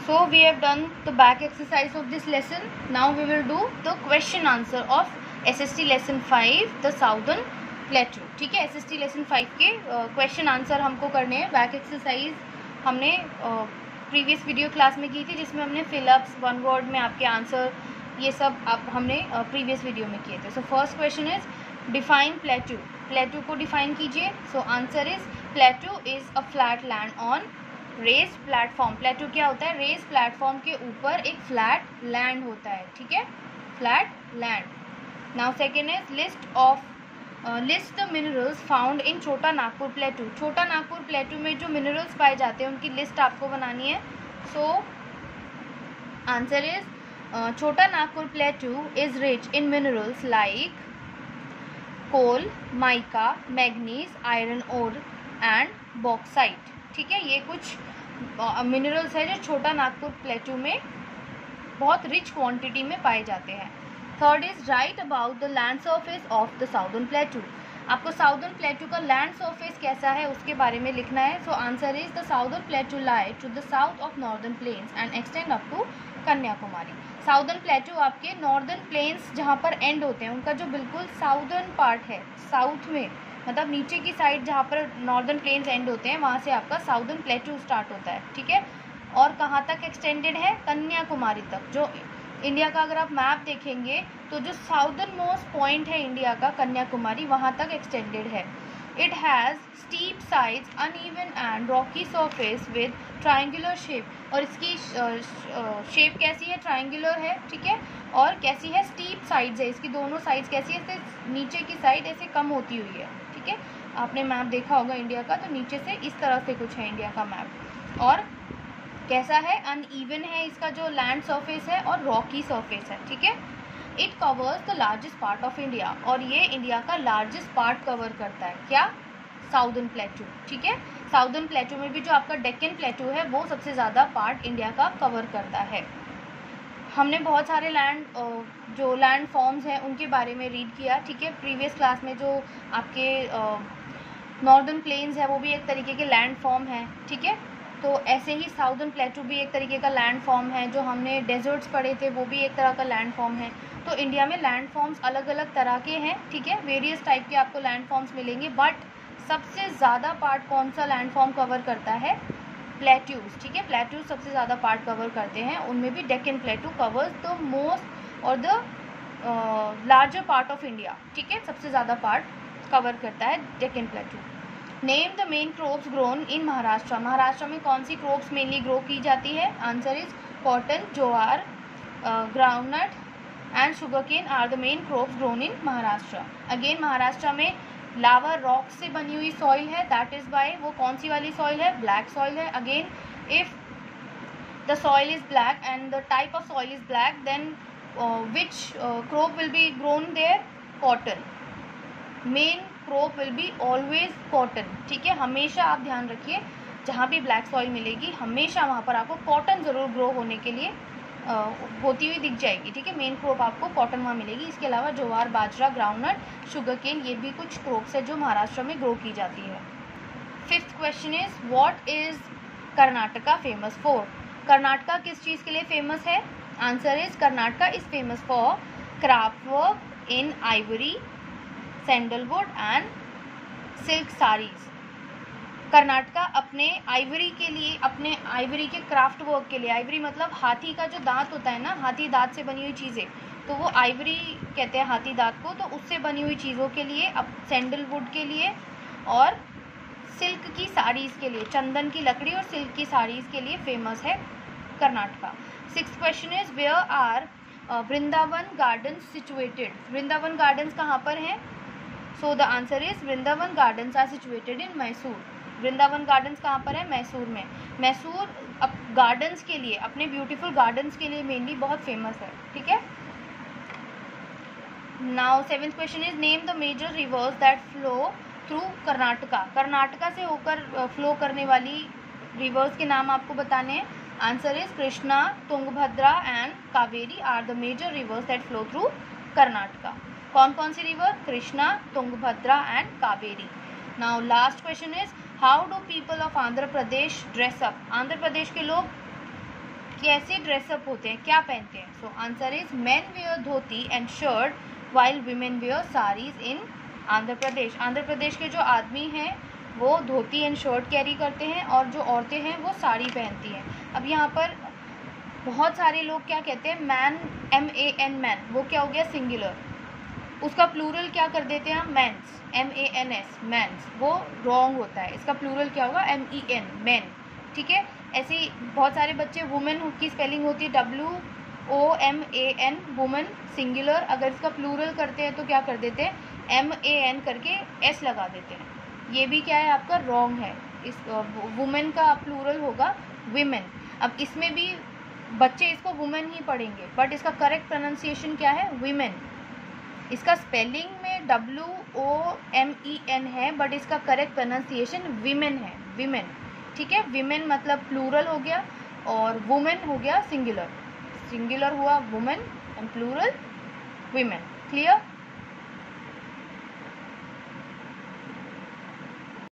So we have done the back exercise of this lesson. Now we will do the question answer of SST lesson 5 the Southern Plateau. ठीक है, SST lesson 5 के question answer हमको करने हैं. Back exercise हमने previous video class में की थी, जिसमें हमने फिलअप्स, वन वर्ड में आपके आंसर, ये सब आप हमने प्रीवियस वीडियो में किए थे. So first question is define प्लेटू. प्लेटू को डिफाइन कीजिए. सो answer is प्लेटू is a flat land on raised platform. प्लेटू क्या होता है? रेस्ड प्लेटफॉर्म के ऊपर एक फ्लैट लैंड होता है. ठीक है, flat land. Now second is list the minerals found in छोटा नागपुर प्लेटू. छोटा नागपुर प्लेटू में जो मिनरल्स पाए जाते हैं उनकी लिस्ट आपको बनानी है. So answer is Chota Nagpur plateau is rich in minerals like coal, mica, manganese, iron ore and bauxite. ठीक है, ये कुछ मिनरल्स है जो छोटा नागपुर प्लेटू में बहुत रिच क्वांटिटी में पाए जाते हैं. Third is right about the land surface of the southern प्लेटू. आपको साउदर्न प्लेटू का लैंड सरफेस कैसा है उसके बारे में लिखना है. So answer is the southern plateau lie to the south of northern plains and extend up to Kanyakumari. Southern plateau आपके नॉर्दर्न प्लेन्स जहाँ पर एंड होते हैं उनका जो बिल्कुल साउदर्न पार्ट है, साउथ में, मतलब नीचे की साइड जहाँ पर नॉर्दर्न प्लेन्स एंड होते हैं, वहाँ से आपका साउदर्न प्लेटू स्टार्ट होता है. ठीक है, और कहाँ तक एक्सटेंडेड है? कन्याकुमारी तक. जो इंडिया का अगर आप मैप देखेंगे तो जो साउदर्न मोस्ट पॉइंट है इंडिया का, कन्याकुमारी, वहाँ तक एक्सटेंडेड है. It has steep sides, uneven and Rocky surface with triangular shape. और इसकी शेप कैसी है? ट्रायंगुलर है. ठीक है, और कैसी है? स्टीप साइड्स है. इसकी दोनों साइड्स कैसी है? इससे नीचे की साइड ऐसे कम होती हुई है. ठीक है, आपने मैप देखा होगा इंडिया का, तो नीचे से इस तरह से कुछ है इंडिया का मैप. और कैसा है? अनइवन है इसका जो लैंड सरफेस है, और रॉकी सरफेस है. ठीक है, it covers the largest part of India. और ये इंडिया का लार्जेस्ट पार्ट कवर करता है. क्या? साउदर्न प्लेटू. ठीक है, साउदर्न प्लेटू में भी जो आपका डेक्कन प्लेटू है वो सबसे ज़्यादा पार्ट इंडिया का कवर करता है. हमने बहुत सारे जो लैंड फॉर्म्स हैं उनके बारे में रीड किया. ठीक है, प्रीवियस क्लास में जो आपके नॉर्दर्न प्लेन्स है वो भी एक तरीके के लैंड फॉर्म है. ठीक है, तो ऐसे ही साउदर्न प्लेटू भी एक तरीके का लैंड फॉर्म है. जो हमने डेजर्ट्स पढ़े थे वो भी एक तरह का लैंड फॉर्म है. तो इंडिया में लैंड फॉर्म्स अलग अलग तरह के हैं. ठीक है, वेरियस टाइप के आपको लैंड फॉर्म्स मिलेंगे, बट सबसे ज़्यादा पार्ट कौन सा लैंड फॉर्म कवर करता है? प्लेट्यूज. ठीक है, प्लेट्यूज सबसे ज़्यादा पार्ट कवर करते हैं. उनमें भी Deccan plateau covers the most और the larger part of India. ठीक है, सबसे ज़्यादा पार्ट कवर करता है Deccan plateau. Name the main crops grown in Maharashtra. Maharashtra में कौन सी क्रॉप्स मेनली ग्रो की जाती है? Answer is cotton, jowar, groundnut and sugarcane are the main crops grown in Maharashtra. Again Maharashtra में लावा रॉक से बनी हुई सॉइल है, दैट इज बाय, वो कौन सी वाली सॉइल है? ब्लैक सॉइल है. Again if the soil is black and the type of soil is black, then which crop will be grown there? Cotton. Main crop will be always cotton. ठीक है, हमेशा आप ध्यान रखिए जहाँ भी ब्लैक सॉइल मिलेगी हमेशा वहाँ पर आपको कॉटन ज़रूर ग्रो होने के लिए होती हुई दिख जाएगी. ठीक है, मेन क्रॉप आपको कॉटन वहाँ मिलेगी. इसके अलावा ज्वार, बाजरा, ग्राउंडनट, शुगर केन, ये भी कुछ क्रॉप्स है जो महाराष्ट्र में ग्रो की जाती है. Fifth question is what is Karnataka famous for. Karnataka किस चीज़ के लिए फेमस है? Answer is Karnataka is famous for craft work in Ivory, sandalwood and silk saris. Karnataka अपने आइवरी के लिए, अपने आइवरी के क्राफ्ट वर्क के लिए, आइवरी मतलब हाथी का जो दांत होता है ना, हाथी दांत से बनी हुई चीज़ें, तो वो आइवरी कहते हैं हाथी दांत को. तो उससे बनी हुई चीज़ों के लिए, अब सैंडलवुड के लिए और सिल्क की साड़ीज़ के लिए, चंदन की लकड़ी और सिल्क की साड़ीज़ के लिए फेमस है Karnataka. Sixth question is where are Vrindavan gardens situated. Vrindavan gardens कहाँ पर हैं? So the answer is Vrindavan gardens are situated in Mysore. Vrindavan gardens कहाँ पर है? मैसूर में. मैसूर अब गार्डन्स के लिए, अपने ब्यूटीफुल गार्डन्स के लिए मेनली बहुत फेमस है. ठीक है, now seventh question is name the major rivers that flow through Karnataka. Karnataka से होकर फ्लो करने वाली रिवर्स के नाम आपको बताने हैं. Answer is Krishna, Tungabhadra and Kaveri are the major rivers that flow through Karnataka. कौन कौन सी river? Krishna, Tungabhadra and Kaveri. Now last question is how do people of Andhra Pradesh dress up. Andhra Pradesh के लोग कैसे ड्रेसअप होते हैं, क्या पहनते हैं? So answer is men wear dhoti and shirt while women wear saris in Andhra Pradesh. Andhra Pradesh के जो आदमी हैं वो धोती एंड शर्ट कैरी करते हैं और जो औरतें हैं वो साड़ी पहनती हैं। अब यहाँ पर बहुत सारे लोग क्या कहते हैं, मैन, MAN मैन, वो क्या हो गया सिंगुलर, उसका प्लूरल क्या कर देते हैं हम, मैंस, MANS मैंस, वो रॉन्ग होता है। इसका प्लूरल क्या होगा, MEN मैन, ठीक है। ऐसे ही बहुत सारे बच्चे वुमेन की स्पेलिंग होती है WOMAN वुमेन सिंगुलर, अगर इसका प्लूरल करते हैं तो क्या कर देते हैं, MAN करके S लगा देते हैं। ये भी क्या है आपका रॉन्ग है। इस वुमेन का प्लूरल होगा विमेन। अब इसमें भी बच्चे इसको वुमेन ही पढ़ेंगे, बट इसका करेक्ट प्रोनाउंसिएशन क्या है, विमेन। इसका स्पेलिंग में WOMEN है, बट इसका करेक्ट प्रोनाउंसिएशन विमेन है, विमेन, ठीक है। विमेन मतलब प्लूरल हो गया और वुमेन हो गया सिंगुलर, सिंगुलर हुआ woman and plural women. Clear?